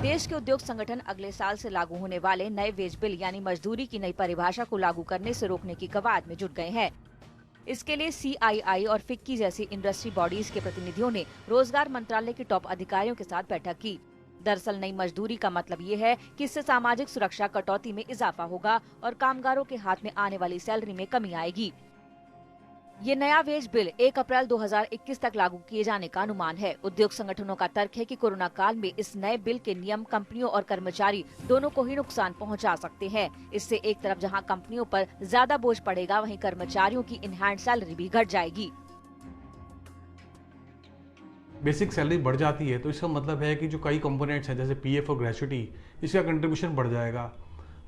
देश के उद्योग संगठन अगले साल से लागू होने वाले नए वेज बिल यानी मजदूरी की नई परिभाषा को लागू करने से रोकने की कवायद में जुट गए हैं। इसके लिए CII और फिक्की जैसी इंडस्ट्री बॉडीज के प्रतिनिधियों ने रोजगार मंत्रालय के टॉप अधिकारियों के साथ बैठक की। दरअसल नई मजदूरी का मतलब ये है कि इससे सामाजिक सुरक्षा कटौती में इजाफा होगा और कामगारों के हाथ में आने वाली सैलरी में कमी आएगी। ये नया वेज बिल 1 अप्रैल 2021 तक लागू किए जाने का अनुमान है। उद्योग संगठनों का तर्क है कि कोरोना काल में इस नए बिल के नियम कंपनियों और कर्मचारी दोनों को ही नुकसान पहुंचा सकते हैं। इससे एक तरफ जहां कंपनियों पर ज्यादा बोझ पड़ेगा, वहीं कर्मचारियों की इन हैंड सैलरी भी घट जाएगी। बेसिक सैलरी बढ़ जाती है तो इसका मतलब है कि जो कई कंपोनेंट्स हैं जैसे PF और ग्रेच्युटी, इसका कंट्रीब्यूशन बढ़ जाएगा।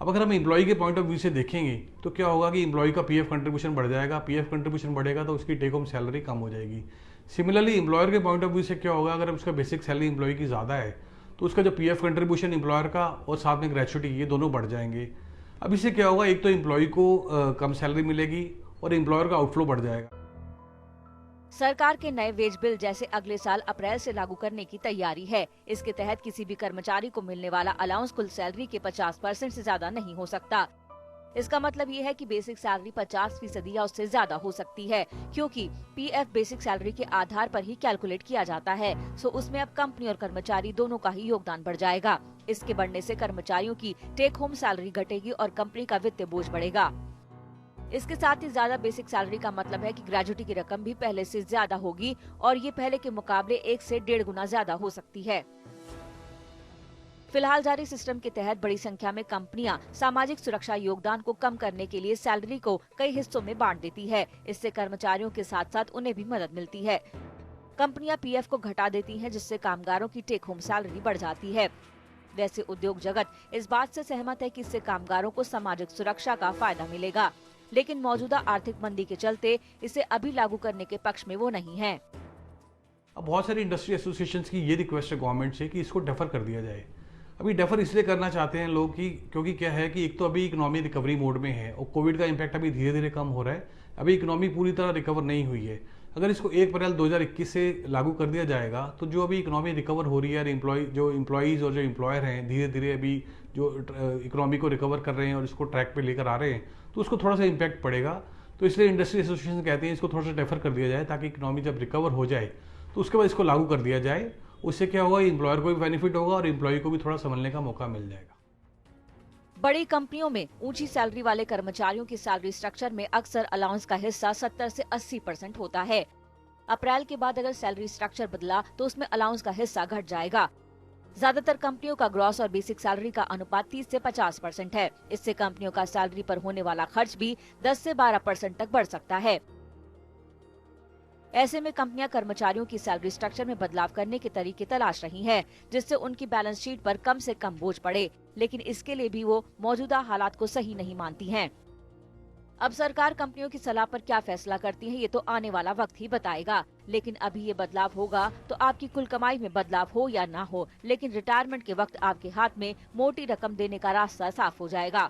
अब अगर हम एम्प्लॉय के पॉइंट ऑफ व्यू से देखेंगे तो क्या होगा कि एम्प्लॉय का PF कंट्रीब्यूशन बढ़ जाएगा। PF कंट्रीब्यूशन बढ़ेगा तो उसकी टेक होम सैलरी कम हो जाएगी। सिमिलरली एम्प्लॉयर के पॉइंट ऑफ व्यू से क्या होगा, अगर उसका बेसिक सैलरी एम्प्लॉय की ज़्यादा है तो उसका जो PF कंट्रीब्यूशन एम्प्लॉयर का और साथ में ग्रेच्युटी, ये दोनों बढ़ जाएंगे। अब इससे क्या होगा, एक तो एम्प्लॉय को कम सैलरी मिलेगी और एम्प्लॉयर का आउटफ्लो बढ़ जाएगा। सरकार के नए वेज बिल जैसे अगले साल अप्रैल से लागू करने की तैयारी है। इसके तहत किसी भी कर्मचारी को मिलने वाला अलाउंस कुल सैलरी के 50% से ज्यादा नहीं हो सकता। इसका मतलब ये है कि बेसिक सैलरी 50% या उससे ज्यादा हो सकती है, क्योंकि PF बेसिक सैलरी के आधार पर ही कैलकुलेट किया जाता है। सो उसमें अब कंपनी और कर्मचारी दोनों का ही योगदान बढ़ जाएगा। इसके बढ़ने से कर्मचारियों की टेक होम सैलरी घटेगी और कंपनी का वित्तीय बोझ बढ़ेगा। इसके साथ ही ज्यादा बेसिक सैलरी का मतलब है कि ग्रेजुटी की रकम भी पहले से ज्यादा होगी और ये पहले के मुकाबले 1 से 1.5 गुना ज्यादा हो सकती है। फिलहाल जारी सिस्टम के तहत बड़ी संख्या में कंपनियां सामाजिक सुरक्षा योगदान को कम करने के लिए सैलरी को कई हिस्सों में बांट देती है। इससे कर्मचारियों के साथ साथ उन्हें भी मदद मिलती है। कंपनियां PF को घटा देती हैं, जिससे कामगारों की टेक होम सैलरी बढ़ जाती है। वैसे उद्योग जगत इस बात से सहमत है कि इससे कामगारों को सामाजिक सुरक्षा का फायदा मिलेगा, लेकिन मौजूदा आर्थिक मंदी के चलते इसे अभी लागू करने के पक्ष में वो नहीं है। अब बहुत सारी इंडस्ट्री एसोसिएशंस की ये रिक्वेस्ट है गवर्नमेंट से कि इसको डेफर कर दिया जाए। अभी डेफर इसलिए करना चाहते हैं लोग कि क्योंकि क्या है कि एक तो अभी इकोनॉमी रिकवरी मोड में है और कोविड का इम्पैक्ट अभी धीरे धीरे कम हो रहा है। अभी इकोनॉमी पूरी तरह रिकवर नहीं हुई है। अगर इसको 1 अप्रैल 2021 से लागू कर दिया जाएगा तो जो अभी इकोनॉमी रिकवर हो रही है, जो एम्प्लॉयज़ और जो एम्प्लॉयर हैं धीरे धीरे अभी जो इकोनॉमी को रिकवर कर रहे हैं और इसको ट्रैक पे लेकर आ रहे हैं, तो उसको थोड़ा सा इम्पैक्ट पड़ेगा। तो इसलिए इंडस्ट्री एसोसिएशन कहते हैं इसको थोड़ा सा डेफर कर दिया जाए, ताकि इकोनॉमी जब रिकवर हो जाए तो उसके बाद इसको लागू कर दिया जाए। उससे क्या होगा, एम्प्लॉयर को भी बेनिफिट होगा और एम्प्लॉय को भी थोड़ा संभलने का मौका मिल जाएगा। बड़ी कंपनियों में ऊंची सैलरी वाले कर्मचारियों की सैलरी स्ट्रक्चर में अक्सर अलाउंस का हिस्सा 70 से 80% होता है। अप्रैल के बाद अगर सैलरी स्ट्रक्चर बदला तो उसमें अलाउंस का हिस्सा घट जाएगा। ज्यादातर कंपनियों का ग्रॉस और बेसिक सैलरी का अनुपात 30 से 50% है। इससे कंपनियों का सैलरी पर होने वाला खर्च भी 10 से 12% तक बढ़ सकता है। ऐसे में कंपनियां कर्मचारियों की सैलरी स्ट्रक्चर में बदलाव करने के तरीके तलाश रही हैं, जिससे उनकी बैलेंस शीट पर कम से कम बोझ पड़े, लेकिन इसके लिए भी वो मौजूदा हालात को सही नहीं मानती हैं। अब सरकार कंपनियों की सलाह पर क्या फैसला करती है, ये तो आने वाला वक्त ही बताएगा। लेकिन अभी ये बदलाव होगा तो आपकी कुल कमाई में बदलाव हो या ना हो, लेकिन रिटायरमेंट के वक्त आपके हाथ में मोटी रकम देने का रास्ता साफ हो जाएगा।